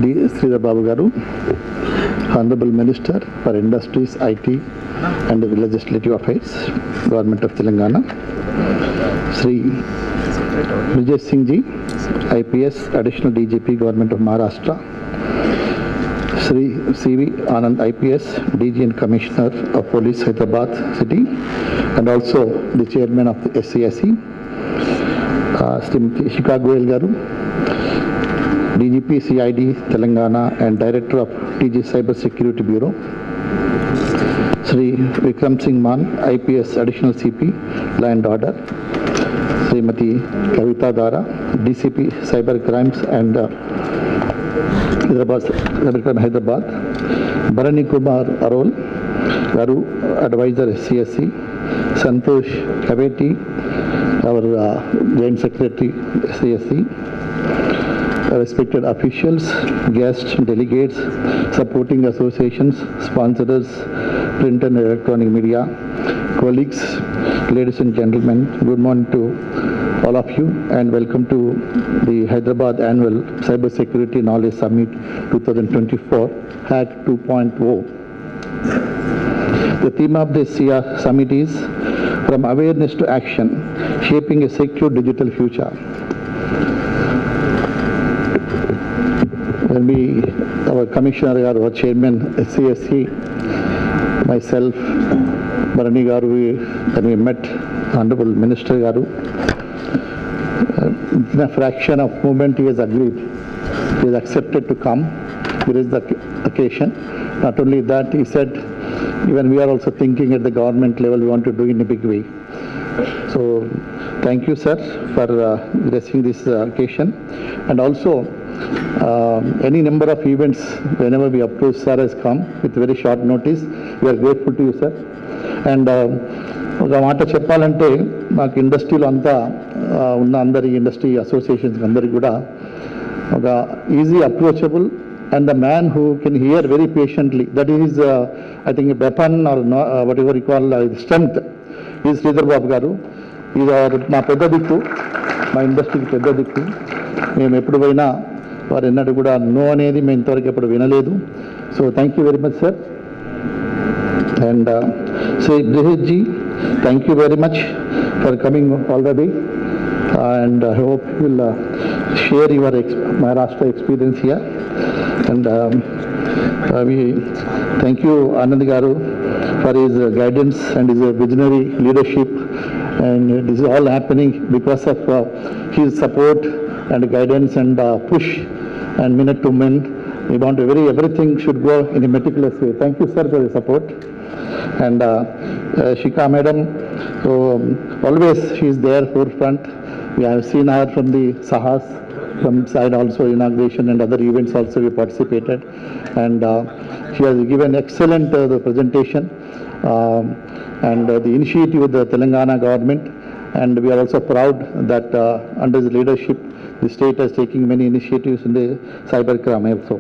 Sridhar Babu Garu, Honorable Minister for Industries, IT and Legislative Affairs, Government of Telangana, Sri Brijesh Singh ji, IPS, Additional DGP, Government of Maharastra, Sri.CV, Anand, IPS, DG and Commissioner of Police, Hyderabad City, and also the Chairman of the HCSC, Smt.Shikha Goel Garu, DGP CID Telangana and Director of TG Cyber Security Bureau, Sri Vikram Singh Man, IPS Additional CP, Land Order, Srimati Kavita Dara, DCP Cyber Crimes and Hyderabad, Bharani Kumar Arol, Garu, Advisor HCSC, Santosh Kaveti, our Joint Secretary HCSC, respected officials, guests, delegates, supporting associations, sponsors, print and electronic media, colleagues, ladies and gentlemen, good morning to all of you and welcome to the Hyderabad Annual Cyber Security Knowledge Summit 2024, Hack 2.0. The theme of this year summit is From Awareness to Action, Shaping a Secure Digital Future. Our Commissioner, our Chairman HCSC, myself, Bharani Garu, when we met Honorable Minister Garu, in a fraction of moment he has agreed, he has accepted to come. Here is the occasion. Not only that, he said, even we are also thinking at the government level, we want to do it in a big way. So, thank you, sir, for gracing this occasion. And also, any number of events, whenever we approach, sir has come with very short notice. We are grateful to you, sir. And ఒక మాట చెప్పాలంటే మాకు ఇండస్ట్రీలో అంతా ఉన్న అందరి industry associations అందరికి కూడా ఒక easy approachable and the man who can hear very patiently, that is I think a weapon or whatever you call strength, is Sridhar Babu Garu. Is మా పెద్ద దిక్కు, మా ఇండస్ట్రీకి పెద్ద దిక్కు. మేము ఎప్పుడు పోయినా వారు ఎన్నడూ కూడా నో అనేది మేము ఇంతవరకు ఎప్పుడు వినలేదు. So thank you very much sir. And Shri Brijesh ji, thank you very much for coming all the way and I hope you will share your Maharashtra experience here. And we thank you Anand Garu for his guidance and his visionary leadership, and this is all happening because of his support and guidance and push and minute to minute. We want to everything should go in a meticulous way. Thank you, sir, for your support. And Shikha madam, so always she is there forefront. We have seen her from the Sahas, from side also inauguration and other events also we participated, and she has given excellent the presentation and the initiative of the Telangana government, and we are also proud that under his leadership the state is taking many initiatives in the cyber crime also.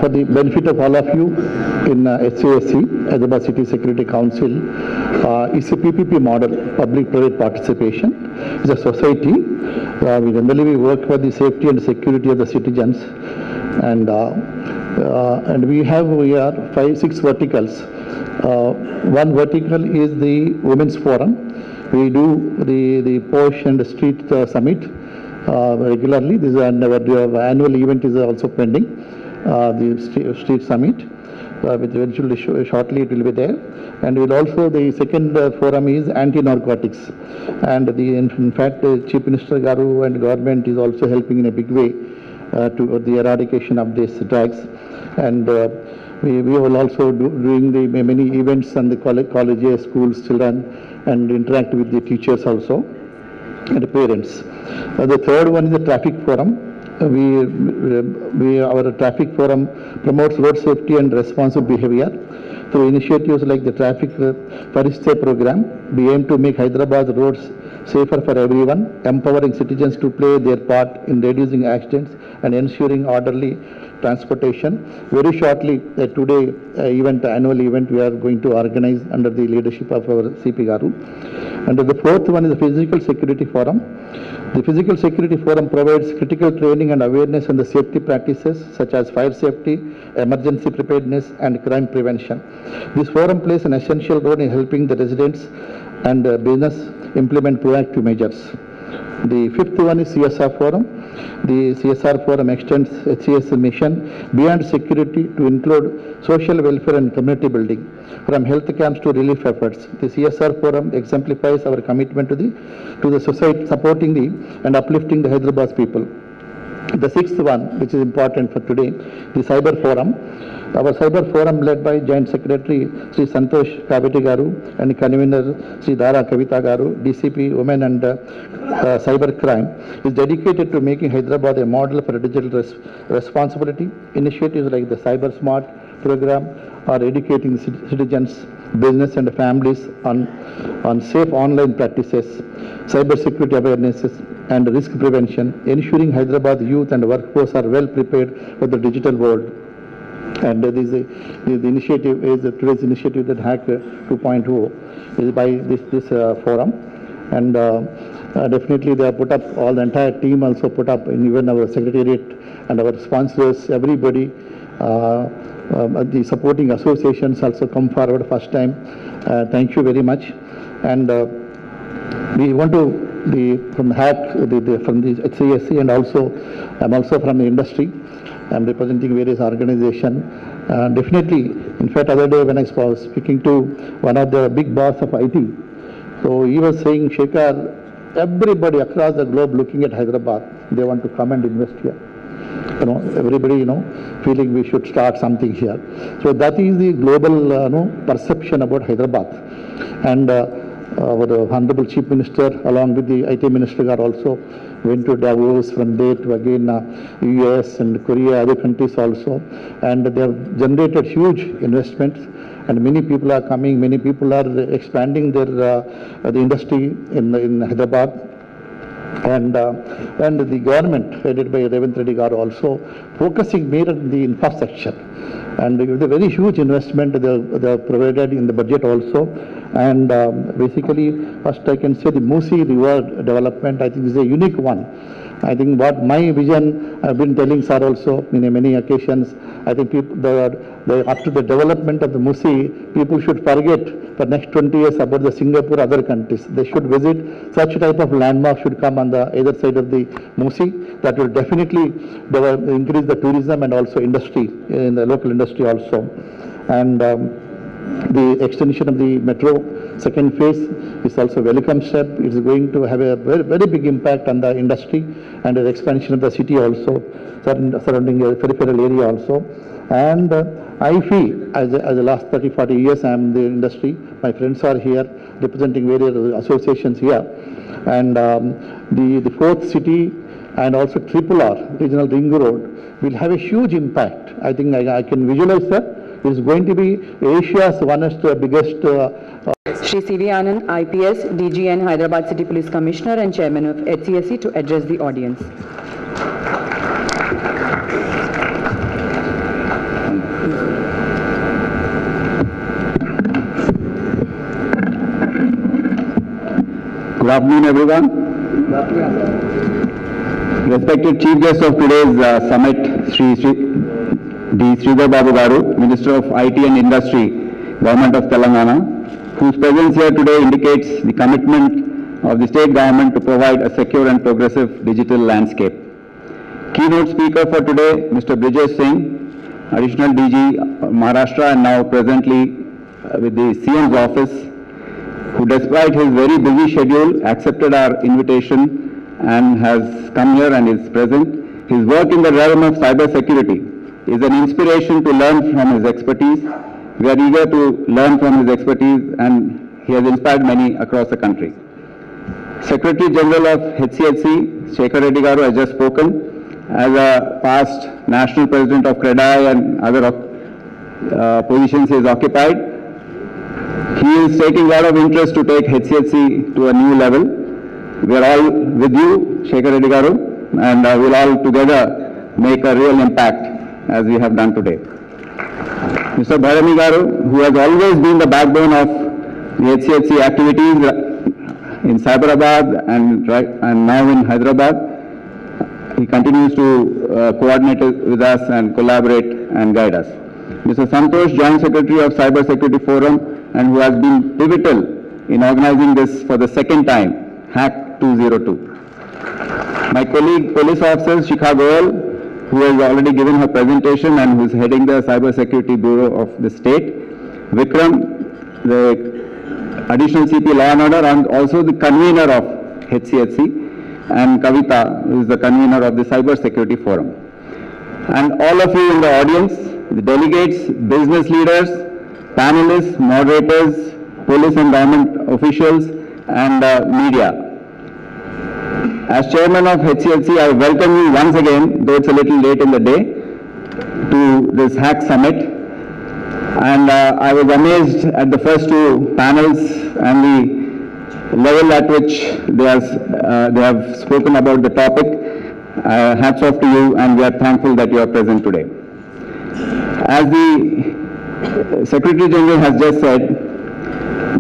For the benefit of all of you, in HCSC, Hyderabad City Security Council, is a PPP model, public-private participation. It's a society. We generally work for the safety and security of the citizens, and we have 5-6 verticals. One vertical is the Women's Forum. We do the Posh and the Street Summit regularly. This is our annual event is also pending. The Street Summit, which eventually shortly it will be there. And will also the second forum is anti-narcotics, and in fact Chief Minister Garu and government is also helping in a big way to the eradication of these drugs. And we will also doing the many events and the colleges, schools, children, and interact with the teachers also and the parents. The third one is the traffic forum. Our traffic forum promotes road safety and responsible behavior through initiatives like the traffic Fariste program. We aim to make Hyderabad roads safer for everyone, empowering citizens to play their part in reducing accidents and ensuring orderly transportation. Very shortly, today annual event we are going to organize under the leadership of our CP Garu. And the fourth one is the Physical Security Forum. The Physical Security Forum provides critical training and awareness on the safety practices such as fire safety, emergency preparedness and crime prevention. This forum plays an essential role in helping the residents and business implement proactive measures. The fifth one is CSR Forum. The CSR Forum extends HCSC mission beyond security to include social welfare and community building, from health camps to relief efforts. The CSR Forum exemplifies our commitment to the society, supporting and uplifting the Hyderabad people. The sixth one, which is important for today, the Cyber Forum. Our Cyber Forum, led by Joint Secretary Sri Santosh Kaveti Garu and Convener Sri Dara Kavita Garu, DCP Women and Cyber Crime, is dedicated to making Hyderabad a model for digital responsibility. Initiatives like the Cyber Smart program are educating citizens, business and families on safe online practices, cyber security awarenesses and risk prevention, ensuring Hyderabad youth and workforce are well prepared for the digital world. And the initiative is today's initiative, that Hack 2.0, is by this forum. And definitely they have put up, all the entire team also put up, in even our secretariat and our sponsors, everybody, the supporting associations also come forward first time. Thank you very much. And we want to, from the Hack, from the HCSC, and also I'm also from the industry. I'm representing various organizations. Definitely, in fact, other day when I was speaking to one of the big boss of IT, so he was saying, Shekhar, everybody across the globe looking at Hyderabad, they want to come and invest here. Everybody, feeling we should start something here. So that is the global, perception about Hyderabad. And our Honorable Chief Minister, along with the IT Minister, are also went to Davos, from there to again US and Korea, other countries also, and they have generated huge investments, and many people are coming, many people are expanding their the industry in Hyderabad. And the government, headed by Revant Reddy Garu, also focusing more on the infrastructure. And with a very huge investment they have provided in the budget also. And basically, first I can say the Musi River development, I think, is a unique one. I think what my vision, I've been telling sir also in many occasions, I think after the development of the Musi, people should forget for next 20 years about the Singapore, other countries. They should visit, such type of landmark should come on the either side of the Musi. That will definitely increase the tourism and also industry, in the local industry also. And the extension of the metro second phase is also a welcome step. It is going to have a very, very big impact on the industry and the expansion of the city also, surrounding the peripheral area also. And I feel, as the last 30-40 years I am in the industry, my friends are here representing various associations here. And the fourth city and also RRR, Regional Ring Road, will have a huge impact. I think I can visualize that. It is going to be Asia's biggest. Sri.CV Anand, IPS, DG and Hyderabad City Police Commissioner and Chairman of HCSC, to address the audience. Good afternoon, everyone. Good afternoon. Respected Chief Guest of today's summit, Sri Sridhar Babu Garu, Minister of IT and Industry, Government of Telangana, whose presence here today indicates the commitment of the state government to provide a secure and progressive digital landscape. Keynote speaker for today, Mr. Brijesh Singh, Additional DG Maharastra, and now presently with the CM's office, who despite his very busy schedule accepted our invitation and has come here and is present. His work in the realm of cyber security is an inspiration to learn from his expertise. We are eager to learn from his expertise, and he has inspired many across the country. Secretary General of HCSC, Sri.Shekar Reddy has just spoken. As a past national president of CREDAI and other positions he has occupied, he is taking a lot of interest to take HCSC to a new level. We are all with you, Sri.Shekar Reddy, and we will all together make a real impact as we have done today. Mr. Bharami Garu, who has always been the backbone of the HCSC activities in Hyderabad and now in Hyderabad, he continues to coordinate with us and collaborate and guide us. Mr. Santosh, Joint Secretary of Cyber Security Forum, and who has been pivotal in organizing this for the second time, Hack 202. My colleague, Police Officer Shikha Goel, who has already given her presentation and who is heading the Cyber Security Bureau of the state. Vikram, the Additional CP Law and Order, and also the convener of HCSC, and Kavita, who is the convener of the Cyber Security Forum. And all of you in the audience, the delegates, business leaders, panelists, moderators, police and government officials, and media. As chairman of HCSC, I welcome you once again, though it's a little late in the day, to this Hack Summit. And I was amazed at the first two panels and the level at which they have spoken about the topic. Hats off to you, and we are thankful that you are present today. As the Secretary General has just said,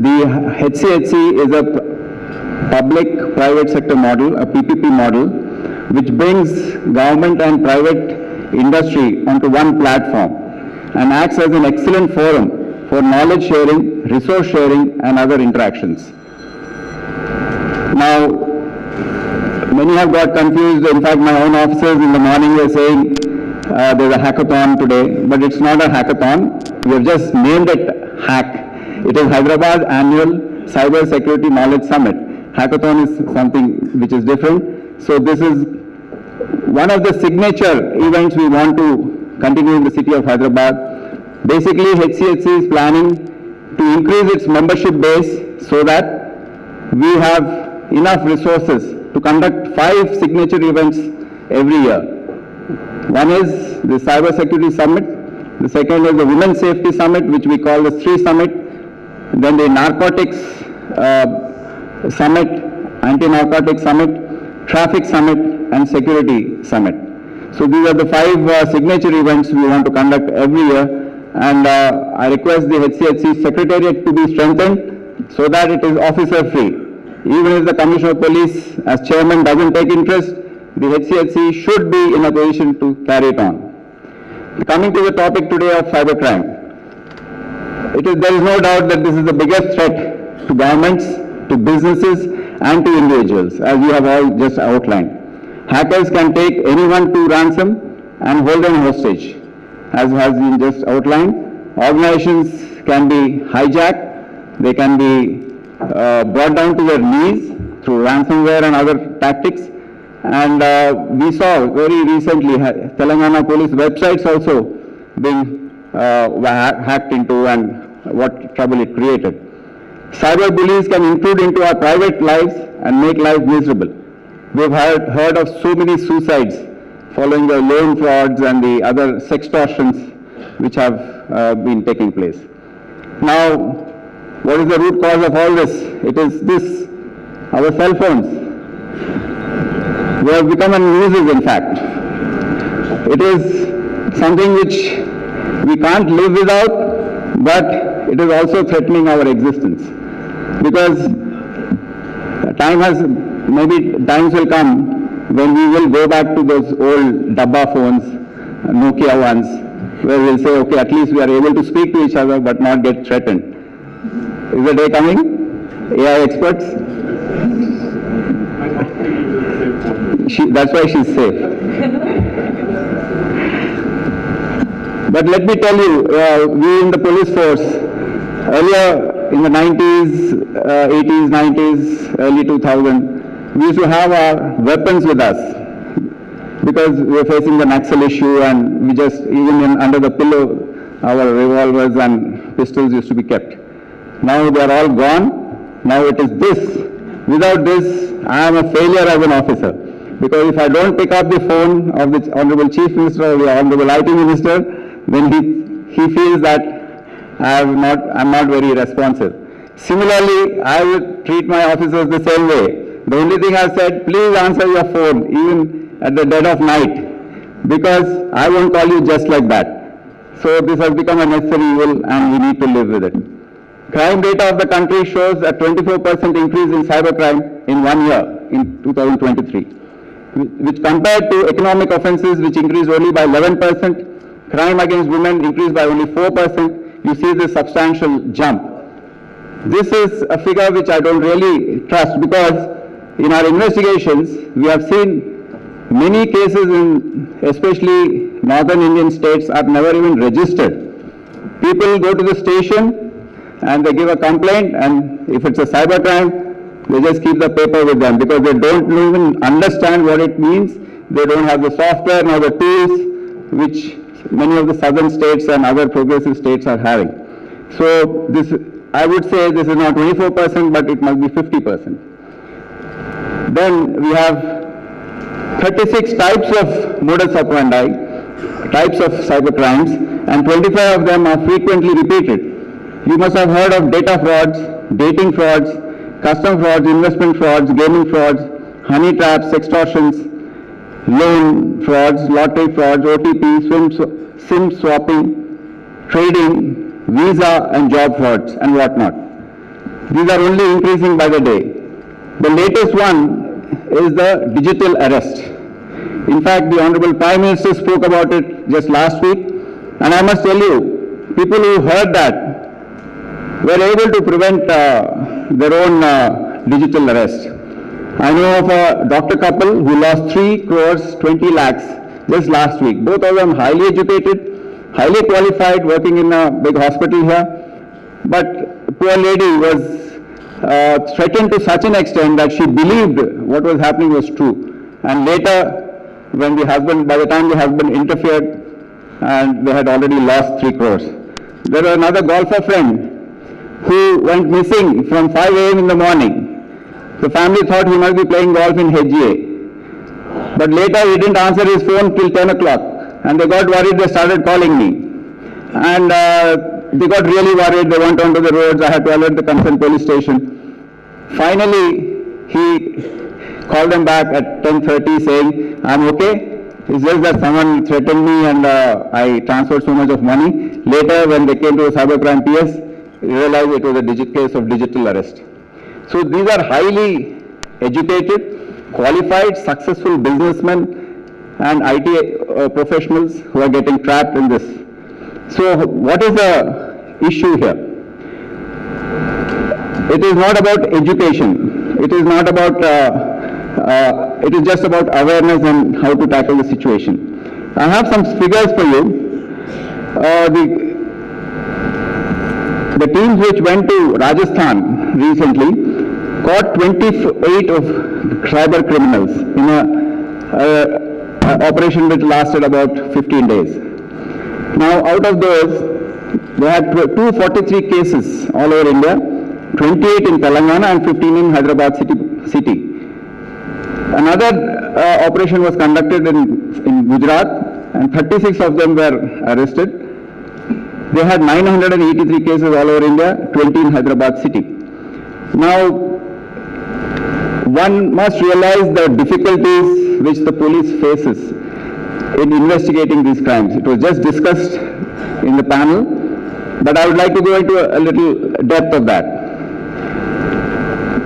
the HCSC is a public-private sector model, a PPP model, which brings government and private industry onto one platform and acts as an excellent forum for knowledge sharing, resource sharing, and other interactions. Now, many have got confused. In fact, my own officers in the morning were saying there's a hackathon today, but it's not a hackathon. We have just named it Hack. It is Hyderabad Annual Cyber Security Knowledge Summit. Hackathon is something which is different. So this is one of the signature events we want to continue in the city of Hyderabad. Basically, HCSC is planning to increase its membership base so that we have enough resources to conduct 5 signature events every year. One is the Cyber Security Summit. The second is the Women's Safety Summit, which we call the SRI Summit. Then the Narcotics Summit, Anti-Narcotics Summit, Traffic Summit, and Security Summit. So these are the 5 signature events we want to conduct every year. And I request the HCSC Secretariat to be strengthened so that it is officer-free. Even if the Commissioner of Police, as chairman, doesn't take interest, the HCSC should be in a position to carry it on. Coming to the topic today of cybercrime, there is no doubt that this is the biggest threat to governments, to businesses, and to individuals, as you have all just outlined. Hackers can take anyone to ransom and hold them hostage, as has been just outlined. Organizations can be hijacked, they can be brought down to their knees through ransomware and other tactics. And we saw very recently Telangana police websites also being hacked into, and what trouble it created. Cyber bullies can intrude into our private lives and make life miserable. We've heard of so many suicides following the loan frauds and the other sextortions which have been taking place. Now, what is the root cause of all this? It is this, our cell phones. We have become a nuisance, in fact. It is something which we can't live without, but it is also threatening our existence. Because times will come when we will go back to those old Dabba phones, Nokia ones, where we'll say, okay, at least we are able to speak to each other but not get threatened. Is the day coming? AI experts? That's why she's safe. But let me tell you, we in the police force, earlier in the 90s, 80s, 90s, early 2000, we used to have our weapons with us because we were facing the Naxal issue, and we just, even under the pillow, our revolvers and pistols used to be kept. Now they are all gone. Now it is this. Without this, I am a failure as an officer. Because if I don't pick up the phone of the Honorable Chief Minister or the Honorable IT Minister, then he feels that I'm not very responsive. Similarly, I would treat my officers the same way. The only thing I said, please answer your phone, even at the dead of night. because I won't call you just like that. So this has become a necessary evil and we need to live with it. Crime data of the country shows a 24% increase in cybercrime in 1 year in 2023, which compared to economic offences which increased only by 11%, crime against women increased by only 4%, you see this substantial jump. This is a figure which I don't really trust because in our investigations, we have seen many cases in especially northern Indian states are never even registered. People go to the station and they give a complaint, and if it's a cybercrime, they just keep the paper with them because they don't even understand what it means. They don't have the software nor the tools which many of the southern states and other progressive states are having. So this, I would say this is not 24%, but it must be 50%. Then we have 36 types of modus operandi, types of cybercrimes, and 25 of them are frequently repeated. You must have heard of data frauds, dating frauds, custom frauds, investment frauds, gaming frauds, honey traps, extortions, loan frauds, lottery frauds, OTP, SIM swapping, trading, visa and job frauds and whatnot. These are only increasing by the day. The latest one is the digital arrest. In fact, the Honorable Prime Minister spoke about it just last week, and I must tell you, people who heard that were able to prevent their own digital arrest. I know of a doctor couple who lost 3 crores 20 lakhs just last week. Both of them highly educated, highly qualified, working in a big hospital here. But poor lady was threatened to such an extent that she believed what was happening was true. And later, when the husband, by the time the husband interfered, and they had already lost 3 crores. There was another golfer friend who went missing from 5 a.m. in the morning. The family thought he must be playing golf in HGA. But later he didn't answer his phone till 10 o'clock. And they got worried, they started calling me. And they got really worried, they went onto the roads, I had to alert the concerned police station. Finally, he called them back at 10:30 saying, I'm okay. It's just that someone threatened me and I transferred so much of money. Later, when they came to the cybercrime PS, realized it was a case of digital arrest. So these are highly educated, qualified, successful businessmen and IT professionals who are getting trapped in this. So what is the issue here? It is not about education. It is not about, it is just about awareness and how to tackle the situation. I have some figures for you. The teams which went to Rajasthan recently caught 28 of cyber criminals in an operation which lasted about 15 days. Now, out of those, they had 243 cases all over India, 28 in Telangana and 15 in Hyderabad city. Another operation was conducted in Gujarat, and 36 of them were arrested. They had 983 cases all over India, 20 in Hyderabad city. Now, one must realize the difficulties which the police faces in investigating these crimes. It was just discussed in the panel, but I would like to go into a little depth of that.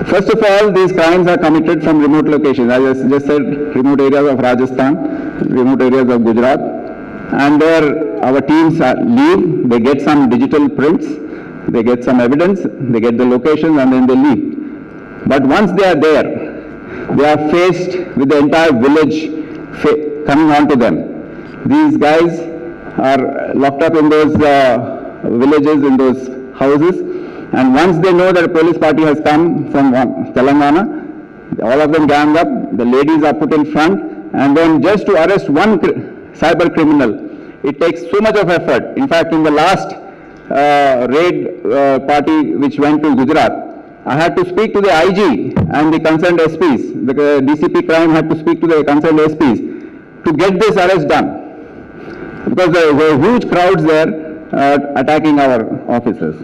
First of all, these crimes are committed from remote locations. I just said remote areas of Rajasthan, remote areas of Gujarat, and there our teams leave, they get some digital prints, they get some evidence, they get the locations, and then they leave. But once they are there, they are faced with the entire village coming on to them. These guys are locked up in those villages, in those houses, and once they know that a police party has come from Telangana, all of them gang up, the ladies are put in front, and then just to arrest one cyber criminal, it takes so much of effort. In fact, in the last raid party which went to Gujarat, I had to speak to the IG and the concerned SPs. The DCP crime had to speak to the concerned SPs to get this arrest done, because there were huge crowds there attacking our officers.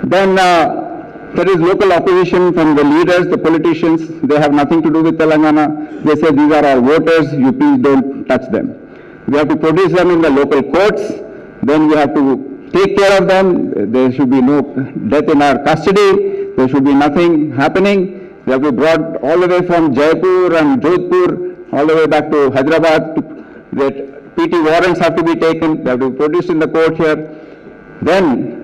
Then there is local opposition from the leaders, the politicians. They have nothing to do with Telangana. They say these are our voters, you please don't touch them. We have to produce them in the local courts. Then we have to take care of them. There should be no death in our custody. There should be nothing happening. They have to be brought all the way from Jaipur and Jodhpur, all the way back to Hyderabad. That PT warrants have to be taken. They have to be produced in the court here. Then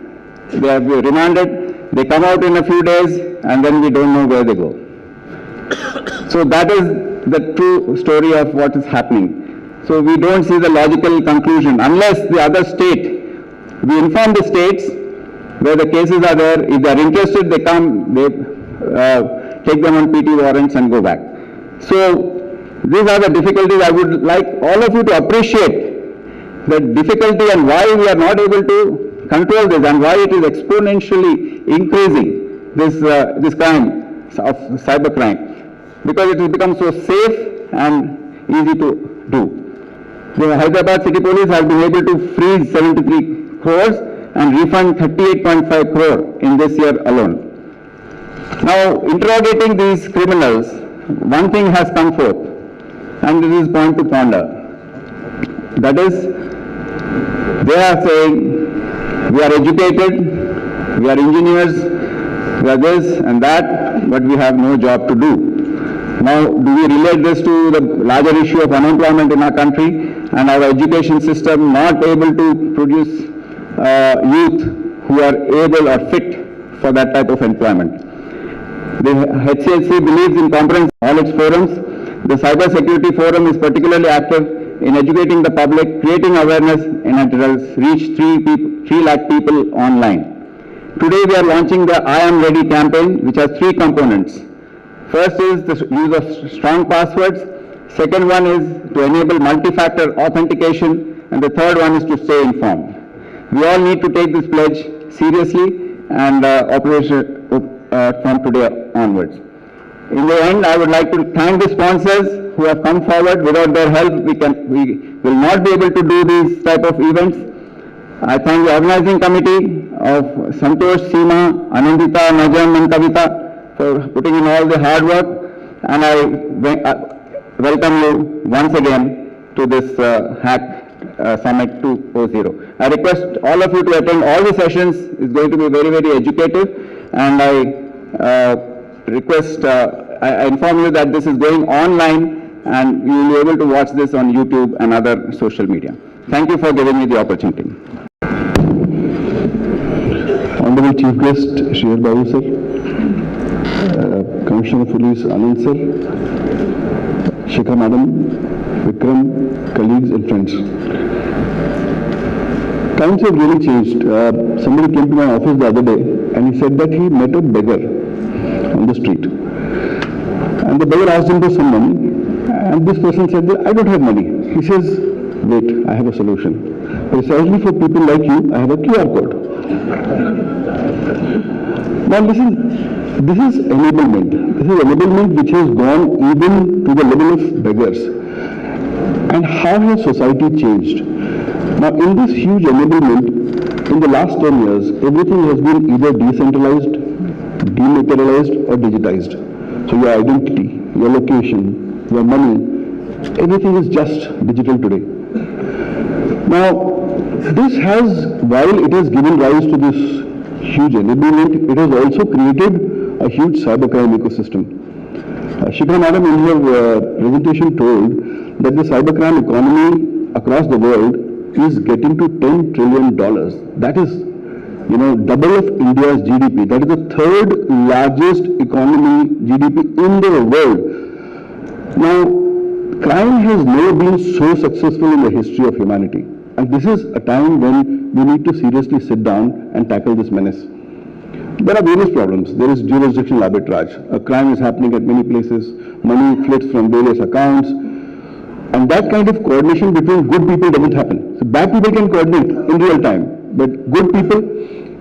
they have to be remanded. They come out in a few days, and then we don't know where they go. So that is the true story of what is happening. So we don't see the logical conclusion unless the other state, we inform the states where the cases are there. If they are interested, they come, they take them on PT warrants and go back. So these are the difficulties. I would like all of you to appreciate the difficulty and why we are not able to control this and why it is exponentially increasing, this crime of cybercrime, because it has become so safe and easy to do. The Hyderabad City Police has been able to freeze 73 crores and refund 38.5 crore in this year alone. Now, interrogating these criminals, one thing has come forth, and this is point to ponder. That is, they are saying, we are educated, we are engineers, we are this and that, but we have no job to do. Now, do we relate this to the larger issue of unemployment in our country and our education system not able to produce youth who are able or fit for that type of employment? The HCSC believes in comprehensive all its forums. The Cyber Security Forum is particularly active in educating the public, creating awareness, and it has reached 3 lakh people online. Today we are launching the I Am Ready campaign, which has 3 components. First is the use of strong passwords. Second one is to enable multi-factor authentication. And the third one is to stay informed. We all need to take this pledge seriously and operation from today onwards. In the end, I would like to thank the sponsors who have come forward. Without their help, we will not be able to do these type of events. I thank the organizing committee of Santosh, Seema, Anandita, Najam and Kavita for putting in all the hard work. And I welcome you once again to this Hack Summit 2.0. I request all of you to attend all the sessions. It's going to be very, very educative. And I inform you that this is going online and you will be able to watch this on YouTube and other social media. Thank you for giving me the opportunity. Honorable Chief Guest, Sridhar Babu Sir, Commissioner of Police Anand Sir, Shekha Madam, Vikram, colleagues and friends. Times have really changed. Somebody came to my office the other day and he said that he met a beggar on the street. And the beggar asked him for some money and this person said, I don't have money. He says, wait, I have a solution. Precisely for people like you, I have a QR code. Now listen, this is enablement. This is enablement which has gone even to the level of beggars. And how has society changed? Now, in this huge enablement, in the last 10 years, everything has been either decentralized, dematerialized, or digitized. So your identity, your location, your money, everything is just digital today. Now, this has, while it has given rise to this huge enablement, it has also created a huge cybercrime ecosystem. Shikha Madam in her presentation told that the cybercrime economy across the world is getting to $10 trillion. That is, double of India's GDP. That is the third largest economy GDP in the world. Now, crime has never been so successful in the history of humanity. And this is a time when we need to seriously sit down and tackle this menace. There are various problems. There is jurisdictional arbitrage. A crime is happening at many places. Money flits from various accounts. And that kind of coordination between good people doesn't happen. So bad people can coordinate in real time. But good people,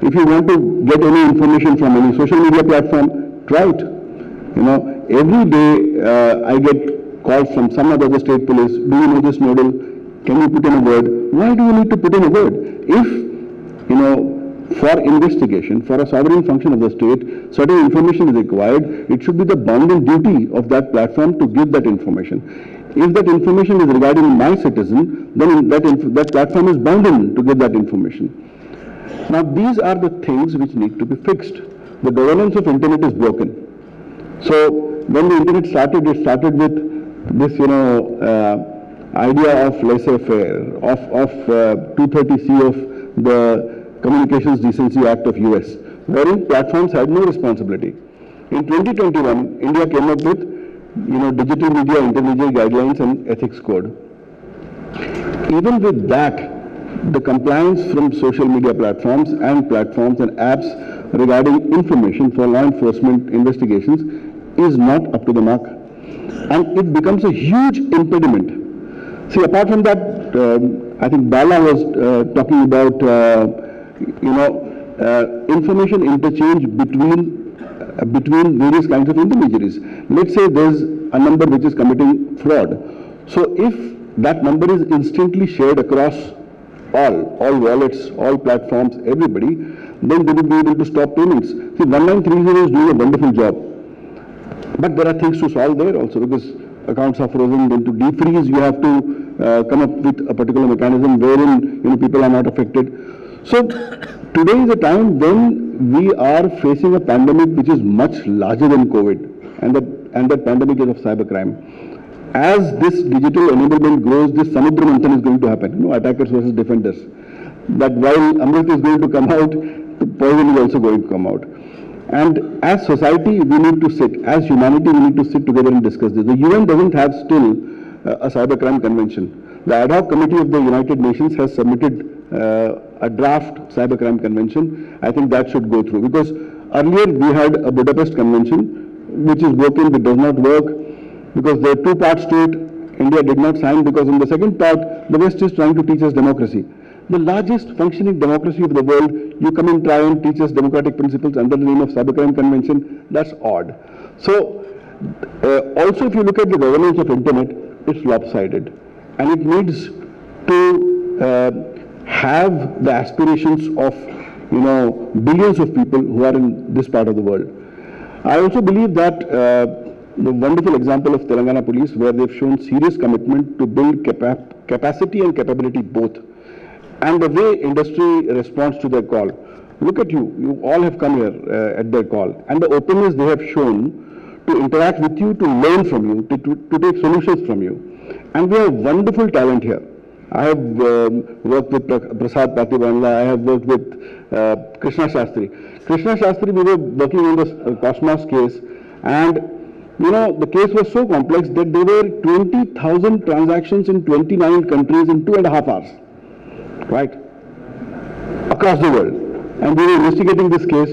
if you want to get any information from any social media platform, try it. Every day I get calls from some other state police. Do you know this nodal? Can you put in a word? Why do you need to put in a word? If, for investigation, for a sovereign function of the state, certain information is required, it should be the bounden duty of that platform to give that information. if that information is regarding my citizen, then that platform is bound to give that information. Now, these are the things which need to be fixed. The governance of internet is broken. So, when the internet started, it started with this, idea of laissez-faire, of 230C of the Communications Decency Act of US, wherein platforms had no responsibility. In 2021, India came up with, Digital Media Intermediary Guidelines and Ethics Code. Even with that, the compliance from social media platforms and apps regarding information for law enforcement investigations is not up to the mark. And it becomes a huge impediment. See, apart from that, I think Bala was talking about, information interchange between various kinds of intermediaries. Let's say there's a number which is committing fraud. So if that number is instantly shared across all wallets, all platforms, everybody, then they will be able to stop payments. See, 1930 is doing a wonderful job. But there are things to solve there also, because accounts are frozen. Then to defreeze, you have to come up with a particular mechanism wherein people are not affected. So today is a time when we are facing a pandemic which is much larger than COVID, and that pandemic is of cybercrime. As this digital enablement grows, this Samudra Manthan is going to happen. Attackers versus defenders. That while Amrit is going to come out, the poison is also going to come out. And as society, we need to sit, as humanity, we need to sit together and discuss this. The UN doesn't have still a cybercrime convention. The ad hoc committee of the United Nations has submitted a draft cybercrime convention. I think that should go through, because earlier we had a Budapest convention which is broken, which does not work, because there are two parts to it. India did not sign because in the second part, the West is trying to teach us democracy. The largest functioning democracy of the world, you come and try and teach us democratic principles under the name of cybercrime convention. That's odd. So also if you look at the governance of internet, it's lopsided, and it needs to have the aspirations of billions of people who are in this part of the world. I also believe that the wonderful example of Telangana Police, where they've shown serious commitment to build capacity and capability both, and the way industry responds to their call. Look at you all have come here at their call, and the openness they have shown to interact with you, to learn from you, to take solutions from you. And we have wonderful talent here. I have worked with Prasad Patibanla, I have worked with Krishna Shastri. Krishna Shastri, we were working on the Cosmos case, and the case was so complex that there were 20,000 transactions in 29 countries in 2.5 hours, right, across the world. And we were investigating this case.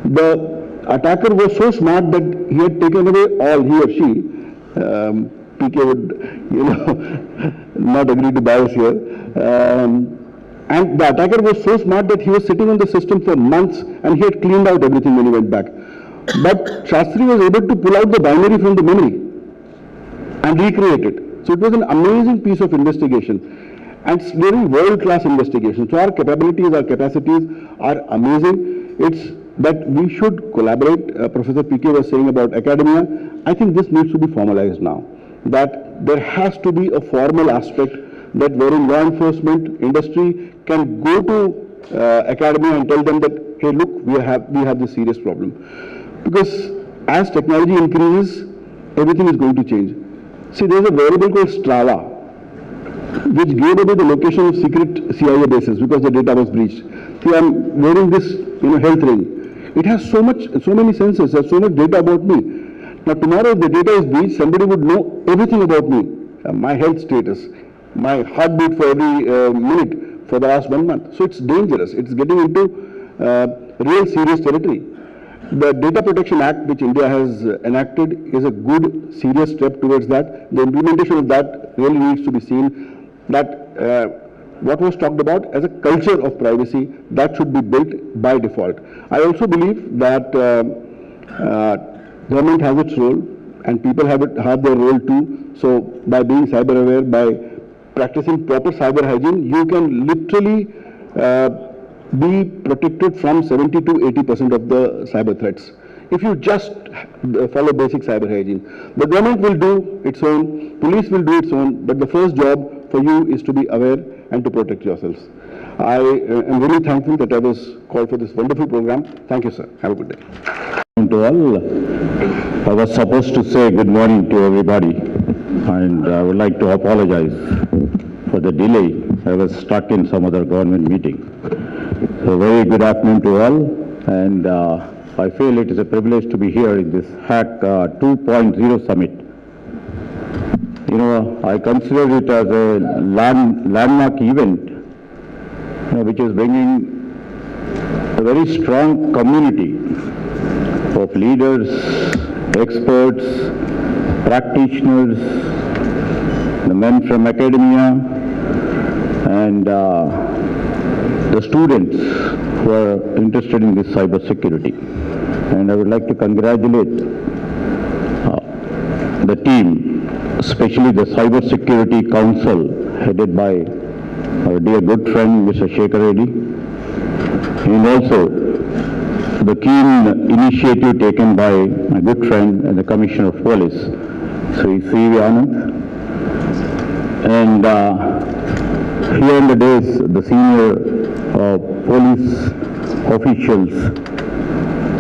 The attacker was so smart that he had taken away all, he or she, PK would, not agree to bias here. And the attacker was so smart that he was sitting on the system for months, and he had cleaned out everything when he went back. But Shastri was able to pull out the binary from the memory and recreate it. So it was an amazing piece of investigation, and it's very world-class investigation. So our capabilities, our capacities are amazing. It's that we should collaborate. Professor PK was saying about academia. I think this needs to be formalized now, that there has to be a formal aspect that wherein law enforcement industry can go to academia and tell them that, hey, look, we have this serious problem. Because as technology increases, everything is going to change. See, there is a variable called Strava, which gave away the location of secret CIA bases because the data was breached. See, I'm wearing this health ring. It has so many sensors, has so much data about me. Now tomorrow if the data is breached, somebody would know everything about me, my health status, my heartbeat for every minute for the last 1 month. So it's dangerous. It's getting into real serious territory. The Data Protection Act, which India has enacted, is a good, serious step towards that. The implementation of that really needs to be seen. That what was talked about as a culture of privacy, that should be built by default. I also believe that government has its role, and people have their role too. So by being cyber aware, by practicing proper cyber hygiene, you can literally be protected from 70 to 80% of the cyber threats. if you just follow basic cyber hygiene. The government will do its own, police will do its own, but the first job for you is to be aware and to protect yourselves. I am really thankful that I was called for this wonderful program. Thank you, sir. Have a good day. To all, I was supposed to say good morning to everybody, and I would like to apologize for the delay. I was stuck in some other government meeting. So very good afternoon to all, and I feel it is a privilege to be here in this Hack 2.0 summit. You know, I consider it as a landmark event, which is bringing a very strong community of leaders, experts, practitioners, the men from academia, and the students who are interested in this cyber security. And I would like to congratulate the team, especially the Cyber Security Council headed by our dear good friend Mr. Sri.Shekar Reddy, and also the keen initiative taken by my good friend and the Commissioner of Police, Sri.CV Anand, and here in the days, the senior police officials,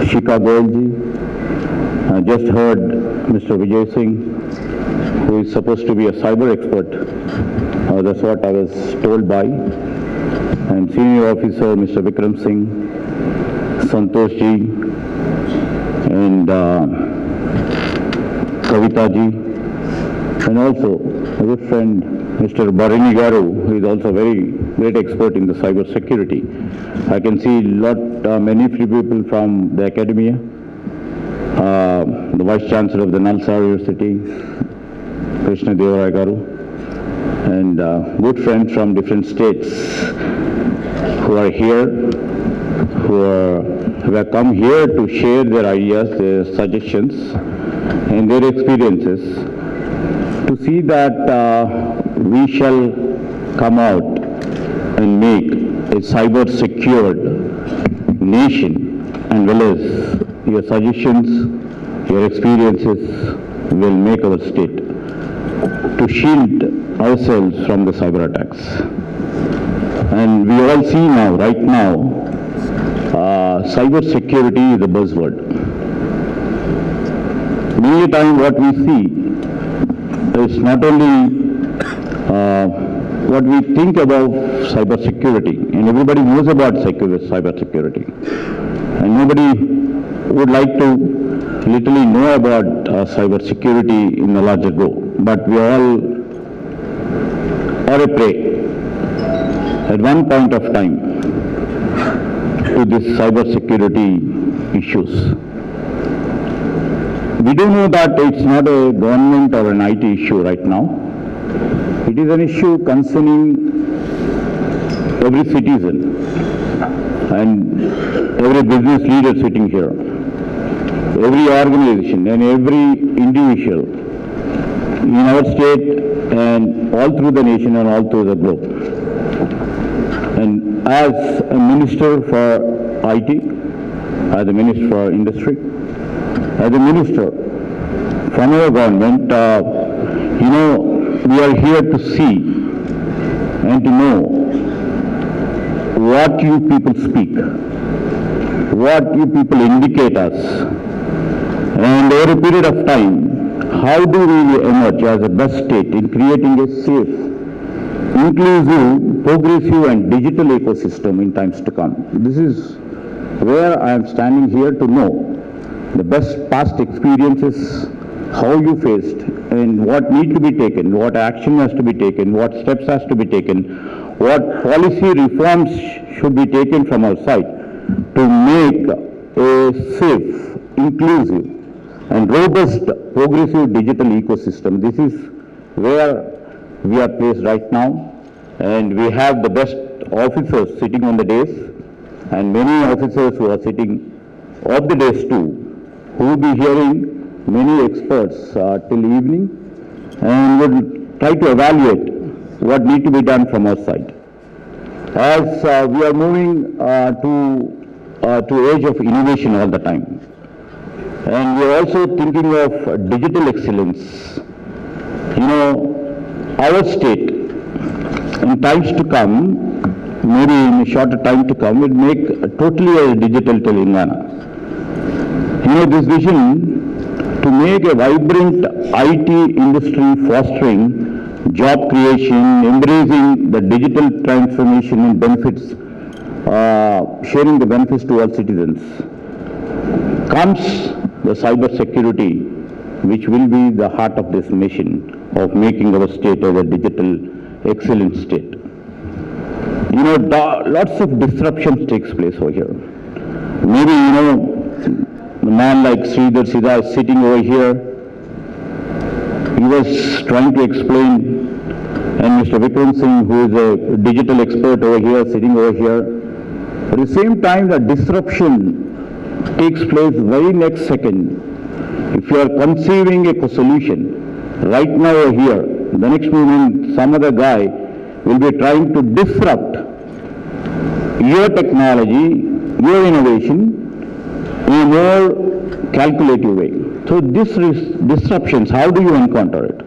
Shikha Goel. I just heard Mr. Brijesh Singh, who is supposed to be a cyber expert. That's what I was told by. And senior officer Mr. Vikram Singh, Santosh ji, and Kavita ji, and also a good friend Mr. Barini Garu, who is also a very great expert in the cyber security. I can see many people from the academia, the Vice Chancellor of the Nalsar University, Krishna Devarai Garu, and good friends from different states who are here, who have come here to share their ideas, their suggestions, and their experiences, to see that we shall come out and make a cyber secured nation, and well as your suggestions, your experiences will make our state to shield ourselves from the cyber attacks. And we all see now, right now, cyber security is a buzzword. Many times what we see is not only what we think about cyber security, and everybody knows about cyber security, and nobody would like to literally know about cyber security in a larger go, but we all are a prey at one point of time to this cyber security issues. We do know that it's not a government or an IT issue right now. It is an issue concerning every citizen and every business leader sitting here, every organization and every individual in our state and all through the nation and all through the globe. And as a minister for IT, as a minister for industry, as a minister from our government, we are here to see and to know what you people speak, what you people indicate us, and over a period of time, how do we emerge as a best state in creating a safe, inclusive, progressive and digital ecosystem in times to come. This is where I am standing here to know the best past experiences, how you faced, and what need to be taken, what action has to be taken, what steps has to be taken, what policy reforms should be taken from our side to make a safe, inclusive and robust, progressive digital ecosystem. This is where we are placed right now, and we have the best officers sitting on the dais, and many officers who are sitting off the dais too, who will be hearing many experts till evening, and will try to evaluate what need to be done from our side. As we are moving to age of innovation all the time, And we are also thinking of digital excellence. You know, our state, in times to come, maybe in a shorter time to come, will make totally a digital Telangana. You know, this vision to make a vibrant IT industry fostering job creation, embracing the digital transformation and benefits, sharing the benefits to all citizens, comes the cyber security, which will be the heart of this mission of making our state as a digital excellent state. You know, lots of disruptions takes place over here. Maybe, you know, a man like Sridhar is sitting over here. He was trying to explain, and Mr. Vikram Singh, who is a digital expert over here, sitting over here. At the same time, the disruption takes place very next second. If you are conceiving a solution right now over here, the next moment some other guy will be trying to disrupt your technology, your innovation in a more calculative way. So this disruptions, how do you encounter it?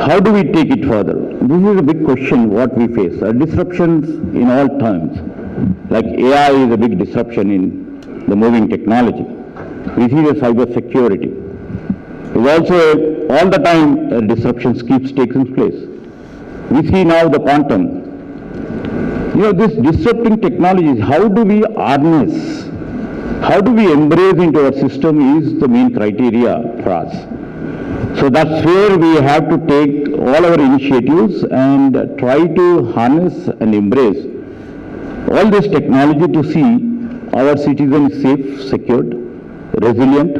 How do we take it further? This is a big question what we face. Disruptions in all terms. Like AI is a big disruption in the moving technology. We see the cyber security. It's also all the time disruptions keeps taking place. We see now the quantum. You know, this disrupting technologies, how do we harness, how do we embrace into our system is the main criteria for us. So that's where we have to take all our initiatives and try to harness and embrace all this technology to see our citizen is safe, secured, resilient,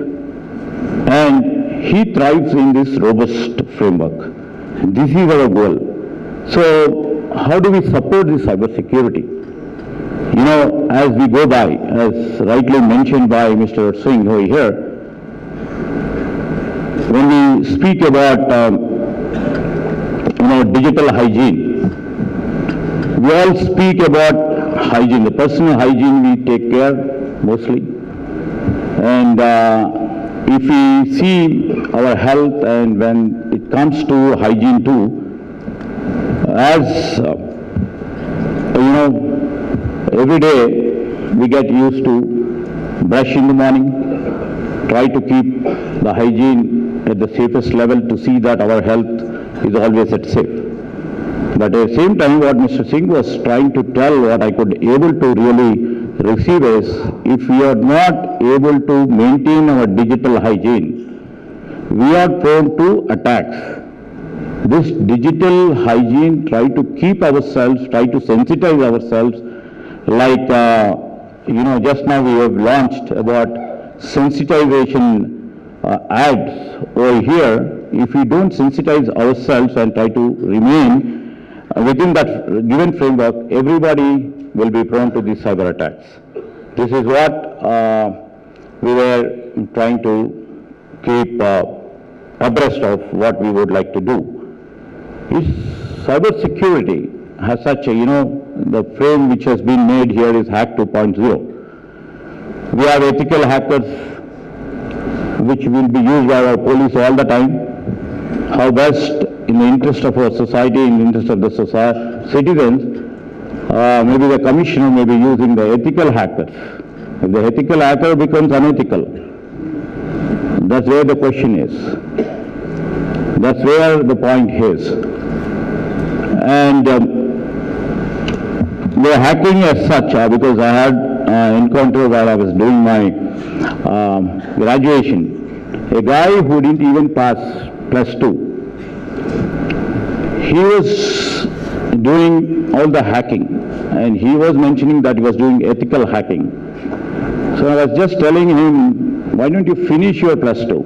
and he thrives in this robust framework. This is our goal. So how do we support this cyber security? You know, as we go by, as rightly mentioned by Mr. Singh over here, when we speak about you know, digital hygiene, we all speak about hygiene, the personal hygiene we take care mostly. And if we see our health, and when it comes to hygiene too, as you know, every day we get used to brush in the morning, try to keep the hygiene at the safest level to see that our health is always at safe. But at the same time, what Mr. Singh was trying to tell, what I could able to really receive is, if we are not able to maintain our digital hygiene, we are prone to attacks. This digital hygiene, try to keep ourselves, try to sensitize ourselves, like, you know, just now we have launched about sensitization ads over here. If we don't sensitize ourselves and try to remain within that given framework, everybody will be prone to these cyber attacks. This is what we were trying to keep abreast of what we would like to do. Is cyber security has such a, you know, the frame which has been made here is Hack 2.0. We have ethical hackers which will be used by our police all the time. How best, in the interest of our society, in the interest of the citizens, maybe the commissioner may be using the ethical hackers. If the ethical hacker becomes unethical, that's where the question is. That's where the point is. And the hacking as such, because I had encountered while I was doing my graduation, a guy who didn't even pass +2. He was doing all the hacking, and he was mentioning that he was doing ethical hacking. So I was just telling him, why don't you finish your +2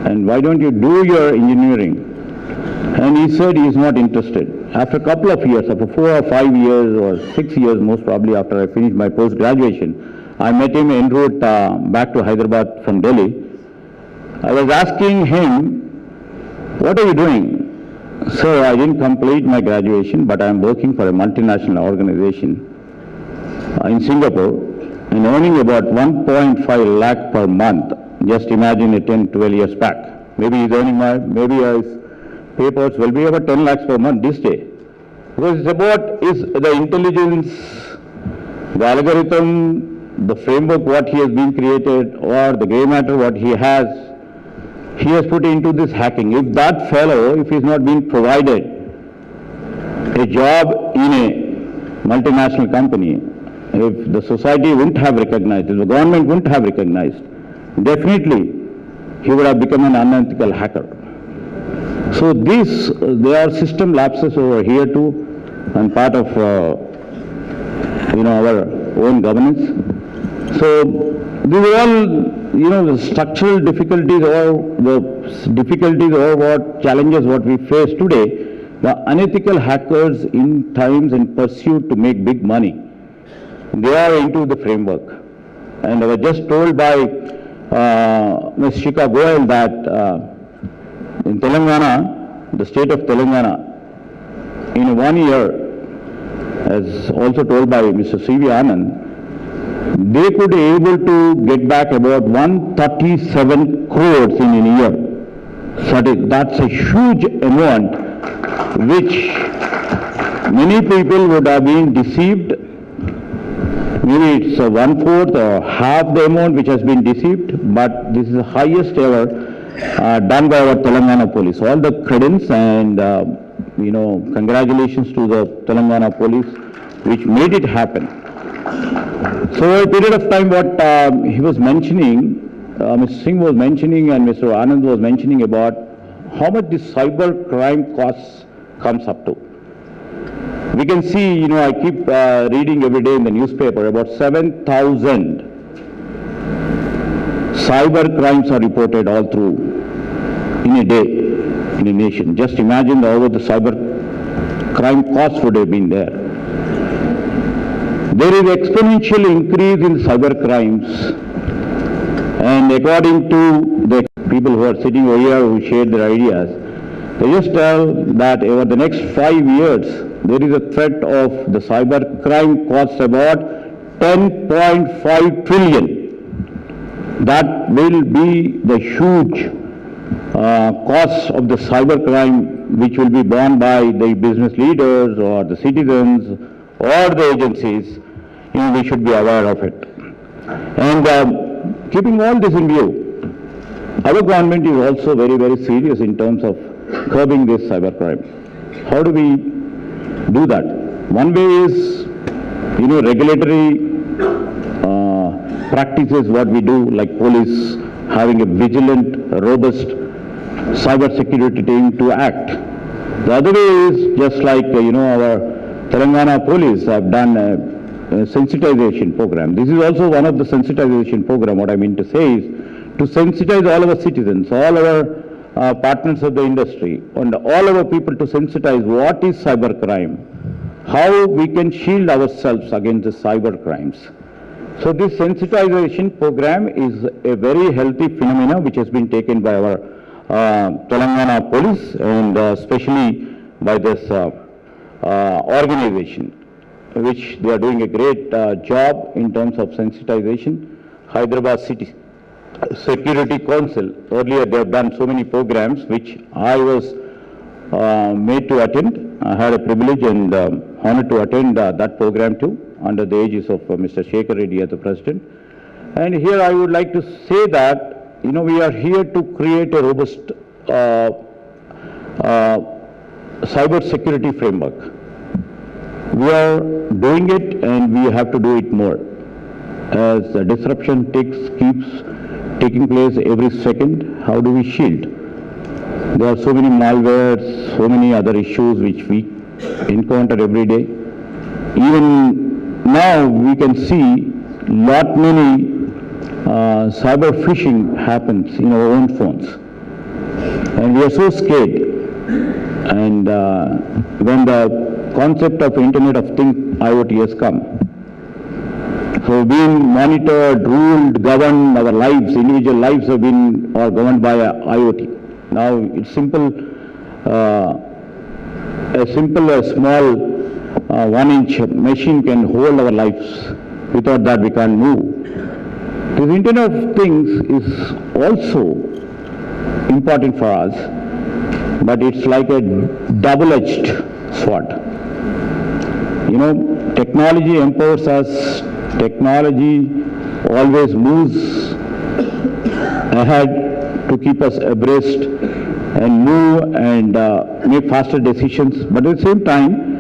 and why don't you do your engineering? And he said he is not interested. After a couple of years, after 4 or 5 years or 6 years most probably after I finished my post-graduation, I met him en route back to Hyderabad from Delhi. I was asking him, what are you doing? Sir, I didn't complete my graduation, but I am working for a multinational organization in Singapore, and earning about 1.5 lakh per month. Just imagine it 10, 12 years back. Maybe he's earning maybe his papers will be about 10 lakhs per month this day. Because it's about the intelligence, the algorithm, the framework what he has been created, or the grey matter what he has put into this hacking. If that fellow, if he's not been provided a job in a multinational company, if the society wouldn't have recognized, if the government wouldn't have recognized, definitely he would have become an unethical hacker. So there are system lapses over here too, and part of our own governance. So these are all the structural difficulties or the difficulties or what challenges what we face today. The unethical hackers in times in pursuit to make big money, they are into the framework. And I was just told by Ms. Shikha Goel that in Telangana, the state of Telangana, in 1 year, as also told by Mr. C.V. Anand, they could be able to get back about 137 crores in a year. So that's a huge amount which many people would have been deceived. Maybe it's 1/4 or half the amount which has been deceived, but this is the highest ever done by our Telangana police. All the credence and congratulations to the Telangana police which made it happen. So a period of time what he was mentioning, Mr. Singh was mentioning and Mr. Anand was mentioning about how much this cyber crime costs comes up to. We can see, I keep reading every day in the newspaper about 7,000 cyber crimes are reported all through in a day in a nation. Just imagine how the cyber crime costs would have been there. There is exponential increase in cyber crimes, and according to the people who are sitting over here who shared their ideas, they just tell that over the next 5 years, there is a threat of the cyber crime costs about 10.5 trillion. That will be the huge costs of the cyber crime which will be borne by the business leaders or the citizens or the agencies. We should be aware of it. And keeping all this in view, our government is also very, very serious in terms of curbing this cybercrime. How do we do that? One way is, regulatory practices what we do, like police having a vigilant, robust cyber security team to act. The other way is just like, our Telangana police have done a sensitization program. This is also one of the sensitization program. What I mean to say is to sensitize all our citizens, all our partners of the industry, and all our people to sensitize what is cyber crime, how we can shield ourselves against the cyber crimes. So this sensitization program is a very healthy phenomena which has been taken by our Telangana police and especially by this organization, which they are doing a great job in terms of sensitization. Hyderabad City Security Council, earlier they have done so many programs which I was made to attend. I had a privilege and honor to attend that program too, under the aegis of Mr.Shekar Reddy as the president. And here I would like to say that, we are here to create a robust cyber security framework. We are doing it and we have to do it more. As the disruption keeps taking place every second, how do we shield? There are so many malwares, so many other issues which we encounter every day. Even now we can see lot many cyber phishing happens in our own phones. And we are so scared. And when the concept of Internet of Things, IoT, has come, so being monitored, ruled, governed, our lives, individual lives are governed by IoT. Now it's simple, a small 1-inch machine can hold our lives Without that, we can't move. This Internet of Things is also important for us, but it's like a double-edged sword. You know, technology empowers us, technology always moves ahead to keep us abreast and move and make faster decisions, but at the same time,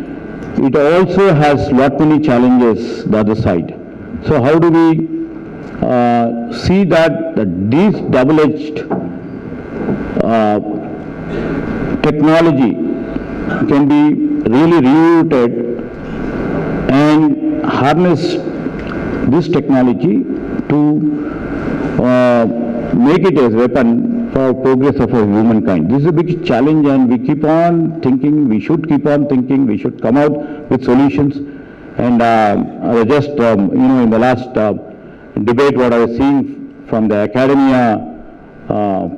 it also has lot many challenges the other side. So how do we see that this double-edged technology can be really rerouted and harness this technology to make it as a weapon for progress of our humankind. This is a big challenge, and we keep on thinking, we should keep on thinking, we should come out with solutions. And just, in the last debate, what I was seeing from the academia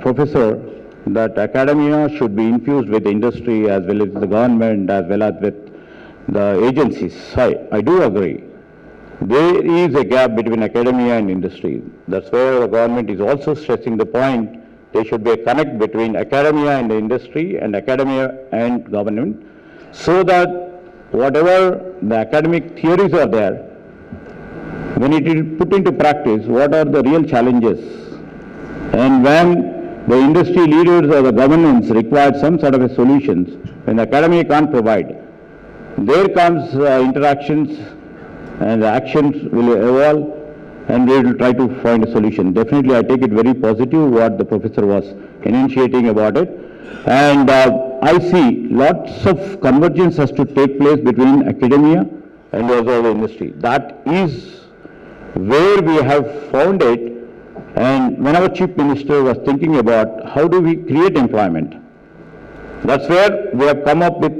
professor, that academia should be infused with industry as well as the government as well as with the agencies. I do agree. There is a gap between academia and industry. That's where the government is also stressing the point. There should be a connect between academia and the industry and academia and government, so that whatever the academic theories are there, when it is put into practice, what are the real challenges? And when the industry leaders or the governments require some sort of a solutions, when the academia can't provide, there comes interactions and the actions will evolve, and we will try to find a solution. Definitely, I take it very positive what the professor was initiating about it. And I see lots of convergence has to take place between academia and also the industry. That is where we have found it. And when our Chief Minister was thinking about how do we create employment, that's where we have come up with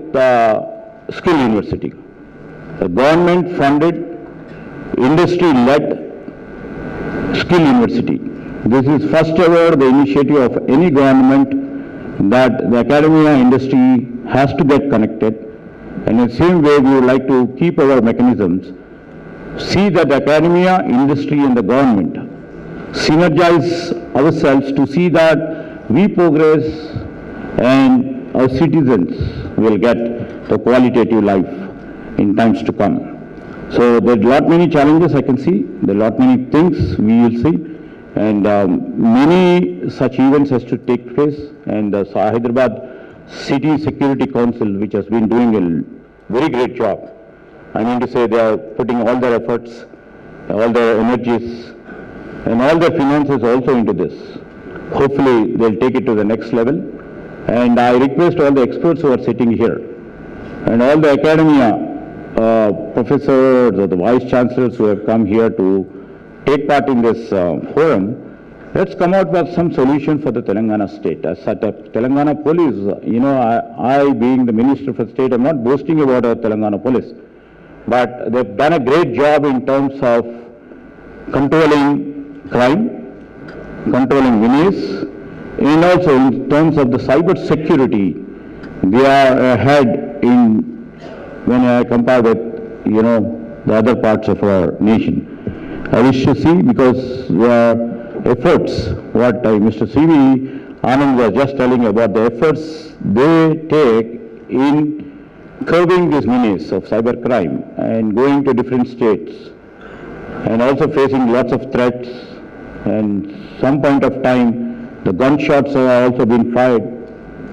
Skill University. The government-funded, industry-led Skill University. This is first ever the initiative of any government that the academia industry has to get connected. And in the same way, we would like to keep our mechanisms, see that the academia, industry and the government synergize ourselves to see that we progress and our citizens will get the qualitative life in times to come. So there are lot many challenges I can see, there are lot many things we will see, and many such events has to take place. And the Hyderabad City Security Council, which has been doing a very great job. I mean to say they are putting all their efforts, all their energies, and all their finances also into this. Hopefully they'll take it to the next level. And I request all the experts who are sitting here and all the academia professors or the vice chancellors who have come here to take part in this forum, let's come out with some solution for the Telangana state. As such, Telangana police, I being the Minister for State, I'm not boasting about our Telangana police, but they've done a great job in terms of controlling crime, controlling menace, and also in terms of the cyber security. They are ahead in when I compare with, the other parts of our nation. I wish to see, because the efforts, what Mr. C.V. Anand was just telling about the efforts they take in curbing this menace of cybercrime and going to different states and also facing lots of threats, and some point of time the gunshots have also been fired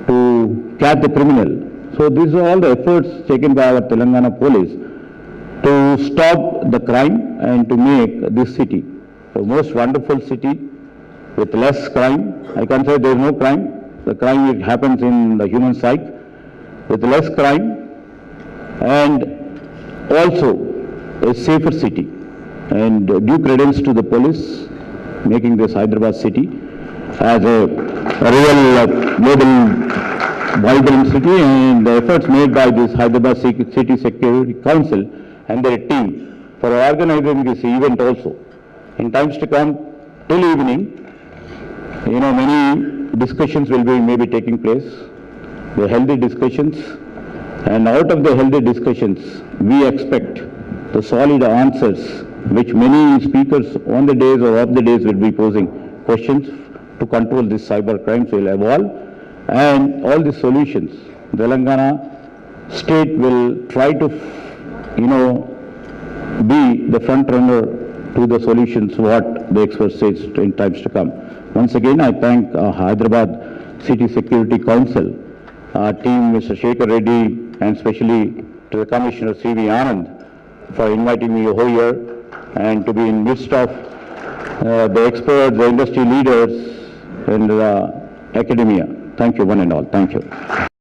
to catch the criminal. So these are all the efforts taken by our Telangana police to stop the crime and to make this city the most wonderful city with less crime. I can't say there is no crime. The crime happens in the human psyche. With less crime and also a safer city. And due credence to the police making this Hyderabad city as a real global vibrant city, and the efforts made by this Hyderabad City Security Council and their team for organizing this event also. In times to come, till evening, many discussions will be maybe taking place, the healthy discussions, and out of the healthy discussions, we expect the solid answers which many speakers on the days or off the days will be posing questions to control this cyber crimes will evolve, and all the solutions, Telangana state will try to, be the front runner to the solutions what the experts say in times to come. Once again, I thank Hyderabad City Security Council, team Mr. Sri.Shekar Reddy, and especially to the Commissioner C.V. Anand for inviting me over here and to be in midst of the experts, the industry leaders, and academia. Thank you, one and all. Thank you.